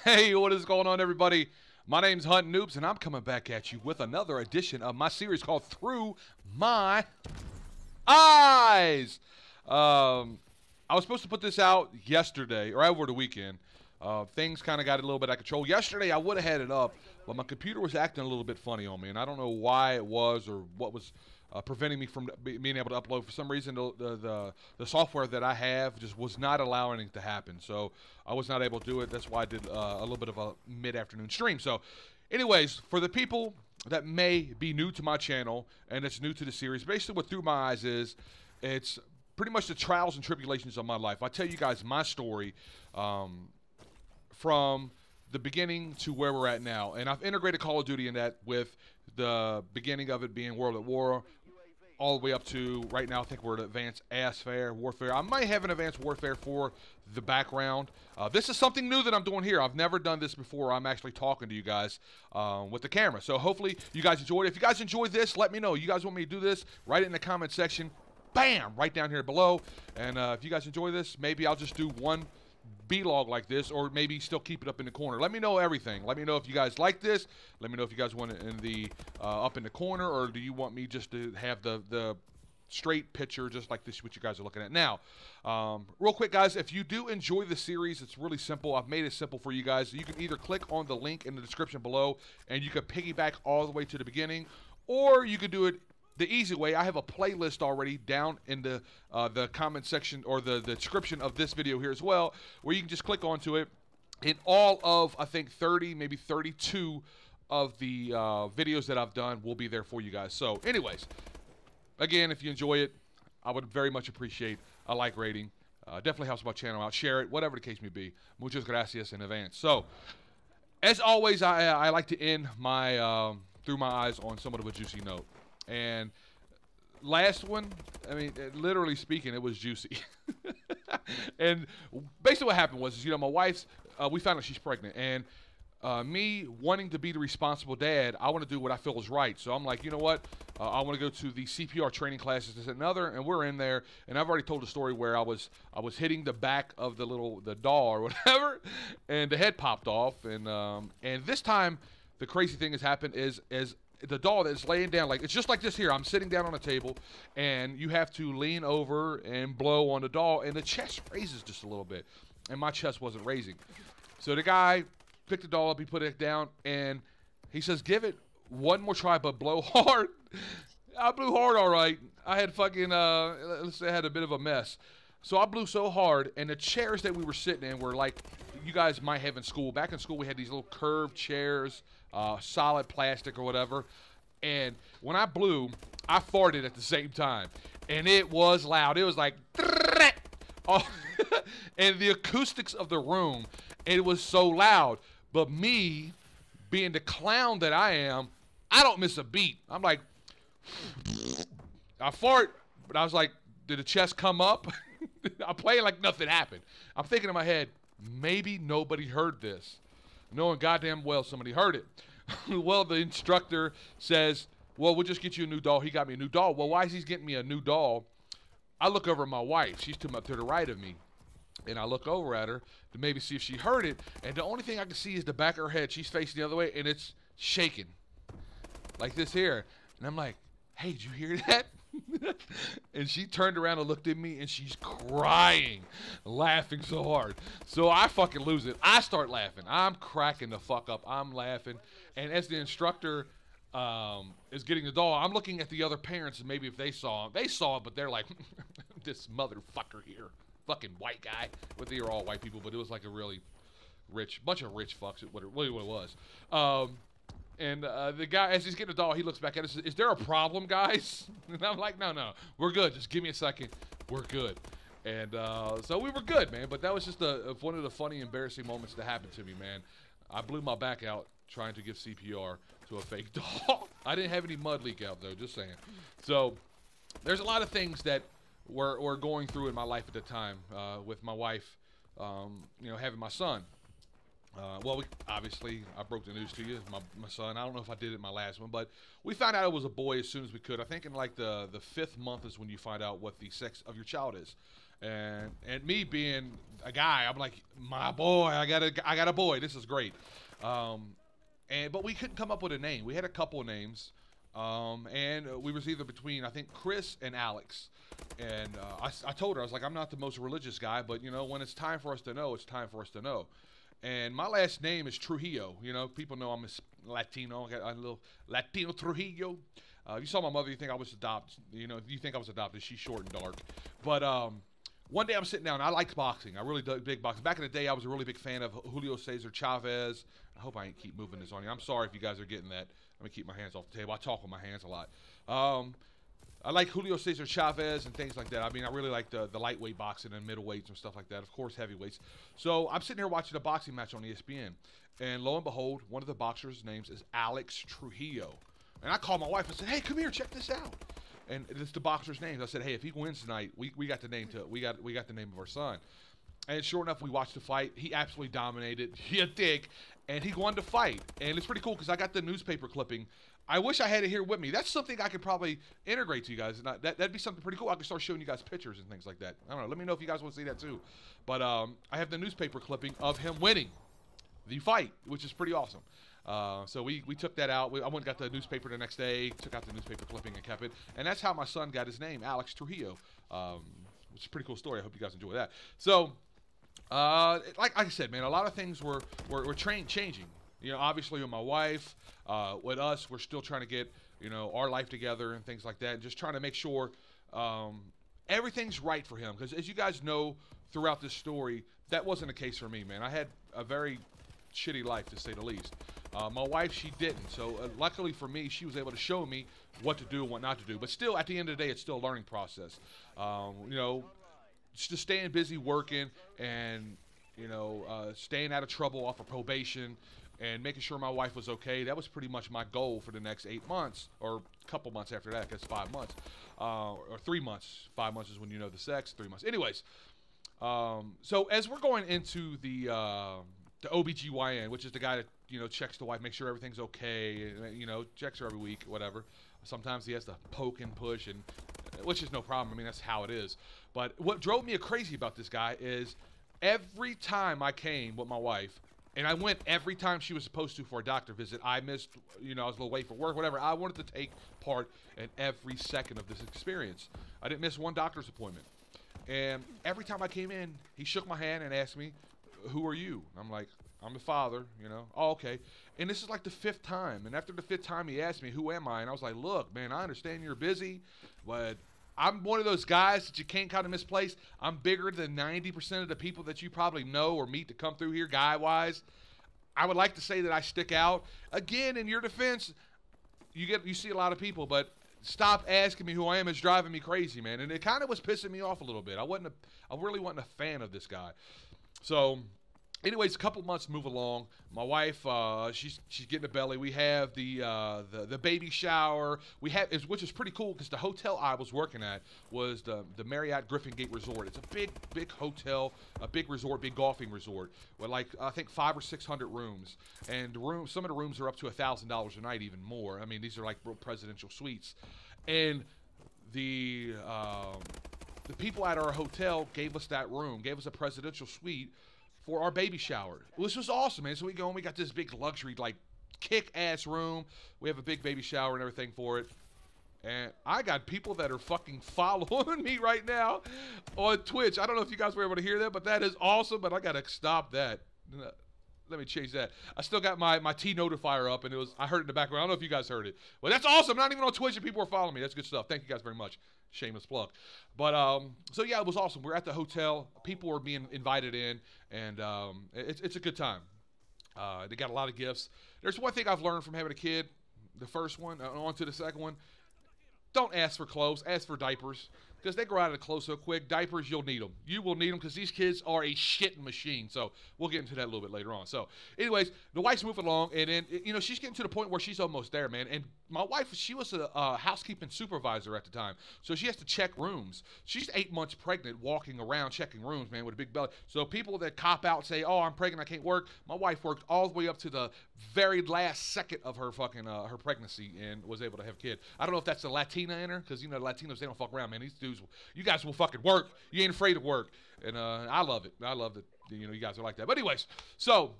Hey, what is going on, everybody? My name's TheMrHuntinNoobs, and I'm coming back at you with another edition of my series called Through My Eyes. I was supposed to put this out yesterday or over the weekend. Things kind of got a little bit out of control. Yesterday, I would have had it up, but my computer was acting a little bit funny on me, and I don't know why it was or what was preventing me from being able to upload. For some reason, the software that I have just was not allowing it to happen, so I was not able to do it. That's why I did a little bit of a mid-afternoon stream. So, anyways, for the people that may be new to my channel and it's new to the series, basically what Through My Eyes is, it's pretty much the trials and tribulations of my life. I tell you guys my story from the beginning to where we're at now. And I've integrated Call of Duty in that, with the beginning of it being World at War, all the way up to right now I think we're at Advanced Warfare. I might have an Advanced Warfare for the background. This is something new that I'm doing here. I've never done this before. I'm actually talking to you guys with the camera. So hopefully you guys enjoyed it. If you guys enjoyed this, let me know. You guys want me to do this? Write it in the comment section. Bam! Right down here below. And if you guys enjoy this, maybe I'll just do one vlog like this, or maybe still keep it up in the corner. Let me know everything. Let me know if you guys like this. Let me know if you guys want it in the up in the corner, or do you want me just to have the straight picture just like this, what you guys are looking at now. Real quick, guys, if you do enjoy the series, it's really simple. I've made it simple for you guys. You can either click on the link in the description below and you can piggyback all the way to the beginning, or you could do it the easy way. I have a playlist already down in the comment section, or the description of this video here as well, where you can just click onto it. In all of, I think, 30, maybe 32 of the videos that I've done will be there for you guys. So anyways, again, if you enjoy it, I would very much appreciate a like rating. Definitely helps my channel out. Share it, whatever the case may be. Muchas gracias in advance. So, as always, I like to end my Through My Eyes on somewhat of a juicy note. And last one, I mean, literally speaking, it was juicy. And basically what happened was, you know, my wife's, we found out she's pregnant. And me wanting to be the responsible dad, I want to do what I feel is right. So I'm like, you know what? I want to go to the CPR training classes, this and another. And we're in there. And I've already told the story where I was hitting the back of the doll or whatever. And the head popped off. And this time, the crazy thing has happened is the doll that's laying down, like, it's just like this here. I'm sitting down on a table, and you have to lean over and blow on the doll, and the chest raises just a little bit, and my chest wasn't raising. So the guy picked the doll up, he put it down, and he says, give it one more try, but blow hard. I blew hard, all right. I had fucking, let's say I had a bit of a mess. So I blew so hard, and the chairs that we were sitting in were like you guys might have in school. Back in school, we had these little curved chairs, solid plastic or whatever. And when I blew, I farted at the same time. And it was loud. It was like, oh, and the acoustics of the room, it was so loud. But me, being the clown that I am, I don't miss a beat. I'm like, I fart, but I was like, did the chest come up? I'm playing like nothing happened. I'm thinking in my head, maybe nobody heard this. Knowing goddamn well somebody heard it. Well, the instructor says, well, we'll just get you a new doll. He got me a new doll. Well, why is he getting me a new doll? I look over at my wife. She's to the right of me. And I look over at her to maybe see if she heard it. And the only thing I can see is the back of her head. She's facing the other way, and it's shaking. Like this here. And I'm like, hey, did you hear that? And she turned around and looked at me, and she's crying, laughing so hard. So I fucking lose it. I start laughing. I'm cracking the fuck up. I'm laughing. And as the instructor is getting the doll, I'm looking at the other parents, and maybe if they saw it. They saw it, but they're like, this motherfucker here. Fucking white guy. But they were all white people, but it was like a really bunch of rich fucks, what it was. And the guy, as he's getting the doll, he looks back at us and says, is there a problem, guys? And I'm like, no, we're good. Just give me a second. We're good. And so we were good, man. But that was just one of the funny, embarrassing moments that happened to me, man. I blew my back out trying to give CPR to a fake doll. I didn't have any mud leak out, though, just saying. So there's a lot of things that we're going through in my life at the time with my wife, you know, having my son. Well, obviously, I broke the news to you. My son, I don't know if I did it in my last one, but we found out it was a boy as soon as we could. I think in like the 5th month is when you find out what the sex of your child is. And me being a guy. I'm like, my boy, I got a boy. This is great. But we couldn't come up with a name. We had a couple of names, and we was either between I think Chris and Alex. And I told her, I was like, I'm not the most religious guy, but you know, when it's time for us to know, it's time for us to know. And my last name is Trujillo. You know, people know I'm a Latino. I got a little Latino Trujillo. You saw my mother, you think I was adopted. You know, you think I was adopted. She's short and dark. But one day I'm sitting down. I liked boxing. I really dug big boxing. Back in the day, I was a really big fan of Julio Cesar Chavez. I hope I ain't keep moving this on you. I'm sorry if you guys are getting that. Let me keep my hands off the table. I talk with my hands a lot. I like Julio Cesar Chavez and things like that. I mean, I really like the lightweight boxing and middleweights and stuff like that. Of course, heavyweights. So I'm sitting here watching a boxing match on ESPN. And lo and behold, one of the boxers' names is Alex Trujillo. And I called my wife and said, hey, come here, check this out. And it's the boxer's name. I said, hey, if he wins tonight, we got the name to we got the name of our son. And sure enough, we watched the fight. He absolutely dominated. He a dick, and he won the fight. And it's pretty cool because I got the newspaper clipping. I wish I had it here with me. That's something I could probably integrate to you guys. And that'd be something pretty cool. I could start showing you guys pictures and things like that. I don't know. Let me know if you guys want to see that too. But I have the newspaper clipping of him winning the fight, which is pretty awesome. So we took that out. I went and got the newspaper the next day, took out the newspaper clipping and kept it. And that's how my son got his name, Alex Trujillo, which is a pretty cool story. I hope you guys enjoy that. So, like I said, man, a lot of things were changing. You know, obviously with my wife, with us, we're still trying to get, you know, our life together and things like that. And just trying to make sure everything's right for him. Because as you guys know throughout this story, that wasn't the case for me, man. I had a very shitty life, to say the least. My wife, she didn't. So luckily for me, she was able to show me what to do and what not to do. But still, at the end of the day, it's still a learning process. You know, just staying busy working and, you know, staying out of trouble off of probation and making sure my wife was okay. That was pretty much my goal for the next 8 months, or a couple months after that, because 5 months, or 3 months. 5 months is when you know the sex. 3 months. Anyways, so as we're going into the OBGYN, which is the guy that, you know, checks the wife, makes sure everything's okay, you know, checks her every week, whatever. Sometimes he has to poke and push, and which is no problem. I mean, that's how it is. But what drove me crazy about this guy is every time I came with my wife, and I went every time she was supposed to for a doctor visit, I missed, you know, I was a little late for work, whatever. I wanted to take part in every second of this experience. I didn't miss one doctor's appointment. And every time I came in, he shook my hand and asked me, who are you? I'm like, I'm the father, you know. Oh, okay. And this is like the 5th time. And after the 5th time, he asked me, who am I? And I was like, look, man, I understand you're busy, but I'm one of those guys that you can't kind of misplace. I'm bigger than 90% of the people that you probably know or meet to come through here, guy-wise. I would like to say that I stick out. Again, in your defense, you see a lot of people, but stop asking me who I am. Is driving me crazy, man. And it kind of was pissing me off a little bit. I really wasn't a fan of this guy. So, anyways, a couple months move along. My wife, she's getting a belly. We have the baby shower. Which is pretty cool because the hotel I was working at was the Marriott Griffin Gate Resort. It's a big hotel, a big resort, big golfing resort with like I think 500 or 600 rooms. And some of the rooms are up to $1,000 a night, even more. I mean, these are like real presidential suites. And the people at our hotel gave us that room, gave us a presidential suite for our baby shower. This was awesome, man. So we go and we got this big luxury, like, kick-ass room. We have a big baby shower and everything for it. And I got people that are fucking following me right now on Twitch. I don't know if you guys were able to hear that, but that is awesome. But I got to stop that. Let me change that. I still got my T notifier up, and I heard it in the background. I don't know if you guys heard it. Well, that's awesome. Not even on Twitch, and people are following me. That's good stuff. Thank you guys very much. Shameless plug. But, so yeah, it was awesome. We're at the hotel. People were being invited in, and it's a good time. They got a lot of gifts. There's one thing I've learned from having a kid, the first one, on to the second one. Don't ask for clothes. Ask for diapers. Because they grow out of the clothes so quick. Diapers, you'll need them. You will need them because these kids are a shitting machine. So we'll get into that a little bit later on. So anyways, the wife's moving along. And then, you know, she's getting to the point where she's almost there, man. And my wife, she was a housekeeping supervisor at the time, so she has to check rooms. She's 8 months pregnant, walking around checking rooms, man, with a big belly. So people that cop out say, "Oh, I'm pregnant, I can't work." My wife worked all the way up to the very last second of her fucking her pregnancy and was able to have a kid. I don't know if that's the Latina in her, because you know Latinos, they don't fuck around, man. These dudes, you guys will fucking work. You ain't afraid of work, and I love it. I love that you know you guys are like that. But anyways, so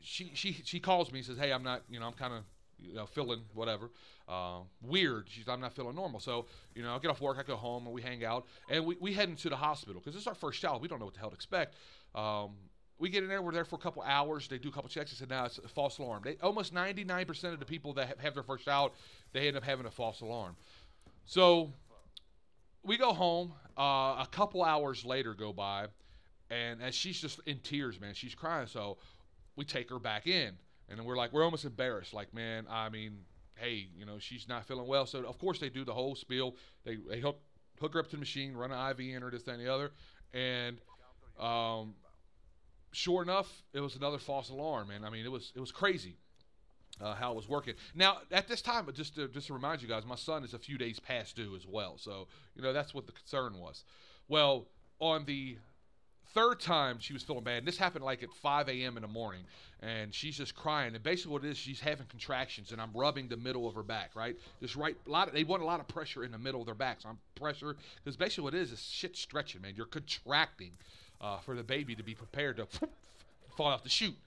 she calls me and says, "Hey, I'm not, you know, I'm kind of, you know, feeling whatever, weird." She's, "I'm not feeling normal." So, you know, I get off work, I go home, and we hang out, and we head into the hospital because this is our first child. We don't know what the hell to expect. We get in there, we're there for a couple hours. They do a couple checks. They said, "No, it's a false alarm." Almost 99% of the people that have their first child, they end up having a false alarm. So we go home. A couple hours later go by, and as she's just in tears, man, she's crying. So we take her back in, and then we're almost embarrassed. Like, man, I mean, hey, you know, she's not feeling well. So of course they do the whole spiel. They hook her up to the machine, run an IV in her, this, that, and the other, and sure enough, it was another false alarm, man. I mean, it was crazy how it was working. Now, at this time, just to remind you guys, my son is a few days past due as well. So, you know, that's what the concern was. Well, on the third time she was feeling bad, and this happened like at 5 a.m. in the morning, and she's just crying. And basically what it is, she's having contractions, and I'm rubbing the middle of her back, right? Just right, they want a lot of pressure in the middle of their back, so I'm pressure, because basically what it is shit stretching, man. You're contracting for the baby to be prepared to fall off the chute.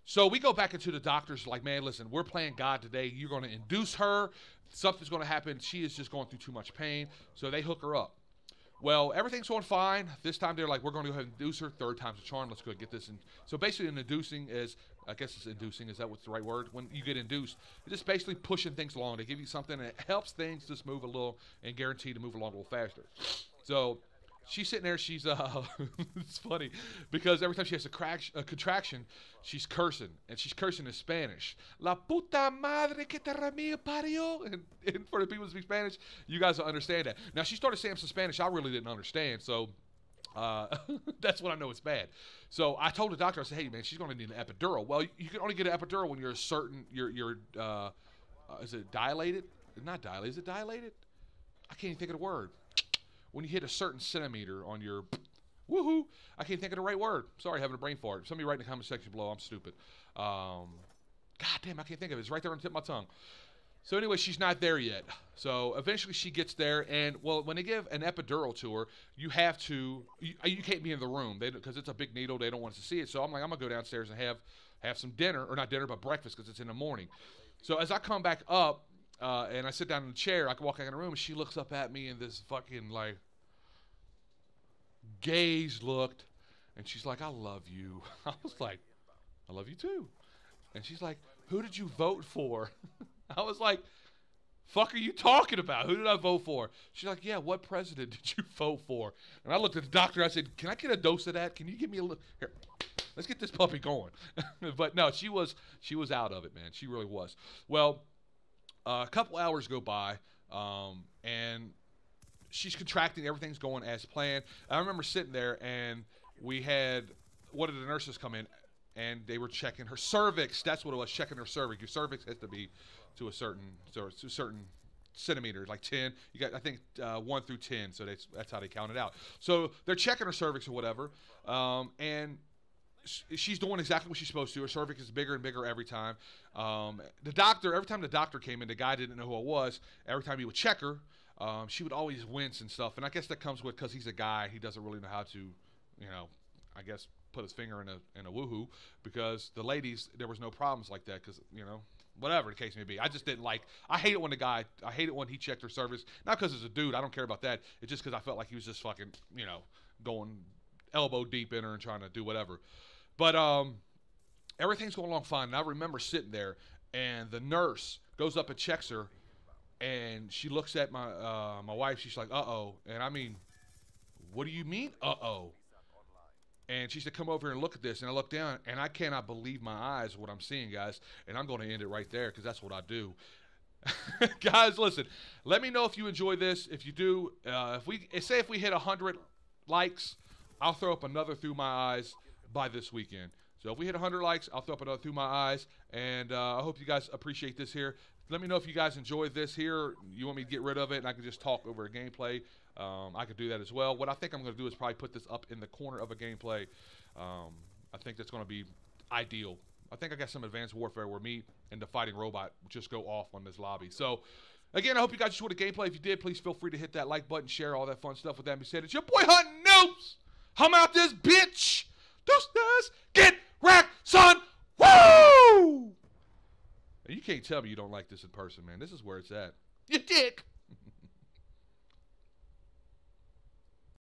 So we go back into the doctors like, "Man, listen, we're playing God today. You're going to induce her. Something's going to happen. She is just going through too much pain." So they hook her up. Well, everything's going fine. This time they're like, "We're going to go ahead and induce her. Third time's a charm. Let's go ahead and get this." So basically an inducing is, I guess it's inducing. Is that what's the right word? When you get induced, it's just basically pushing things along. They give you something that helps things just move a little and guarantee to move along a little faster. So she's sitting there. She's it's funny because every time she has a contraction, she's cursing, and she's cursing in Spanish. "La puta madre que te remil parió." And for the people who speak Spanish, you guys will understand that. Now she started saying some Spanish I really didn't understand, so that's when I know it's bad. So I told the doctor, I said, "Hey man, she's going to need an epidural." Well, you can only get an epidural when you're a certain, is it dilated? Not dilated. Is it dilated? I can't even think of the word. When you hit a certain centimeter on your woohoo, I can't think of the right word. Sorry, having a brain fart. Somebody write in the comment section below. I'm stupid. God damn, I can't think of it. It's right there on the tip of my tongue. So anyway, she's not there yet. So eventually she gets there, and well, when they give an epidural to her, you have to, you can't be in the room because it's a big needle. They don't want us to see it. So I'm like, I'm gonna go downstairs and have some dinner, or not dinner, but breakfast, because it's in the morning. So as I come back up, and I sit down in the chair, I can walk out in the room, and she looks up at me in this fucking like gaze looked, and she's like, "I love you." I was like, "I love you too." And she's like, "Who did you vote for?" I was like, "Fuck are you talking about? Who did I vote for?" She's like, "Yeah, what president did you vote for?" And I looked at the doctor, I said, "Can I get a dose of that? Can you give me a little, here, let's get this puppy going." But no, she was out of it, man. She really was. Well, a couple hours go by, and she's contracting. Everything's going as planned. I remember sitting there, and we had one of the nurses come in, and they were checking her cervix. That's what it was, checking her cervix. Your cervix has to be to a certain centimeters, like 10. You got, I think, 1 through 10. So that's how they count it out. So they're checking her cervix or whatever, and she's doing exactly what she's supposed to. Her cervix is bigger and bigger every time. The doctor, every time the doctor came in, the guy didn't know who it was. Every time he would check her, she would always wince and stuff. And I guess that comes with, because he's a guy, he doesn't really know how to, you know, I guess put his finger in a woohoo. Because the ladies, there was no problems like that, because, you know, whatever the case may be. I just didn't like, I hate it when he checked her cervix. Not because it's a dude, I don't care about that. It's just because I felt like he was just fucking, you know, going elbow deep in her and trying to do whatever. But everything's going along fine. And I remember sitting there, and the nurse goes up and checks her, and she looks at my wife. She's like, "Uh-oh." And I mean, "What do you mean, uh-oh?" And she said, "Come over here and look at this." And I look down, and I cannot believe my eyes what I'm seeing, guys. And I'm going to end it right there, because that's what I do. Guys, listen. Let me know if you enjoy this. If you do, if we hit 100 likes, I'll throw up another Through My Eyes by this weekend. So if we hit 100 likes, I'll throw up another Through My Eyes. And I hope you guys appreciate this here. Let me know if you guys enjoyed this here. You want me to get rid of it and I can just talk over a gameplay. I could do that as well. What I think I'm going to do is probably put this up in the corner of a gameplay. I think that's going to be ideal. I think I got some Advanced Warfare where me and the fighting robot just go off on this lobby. So, again, I hope you guys enjoyed the gameplay. If you did, please feel free to hit that like button, share all that fun stuff. With that being said, it's your boy Hunting Noobs. I'm out this bitch. Deuces. Get wrecked, son. Woo! You can't tell me you don't like this in person, man. This is where it's at. You dick.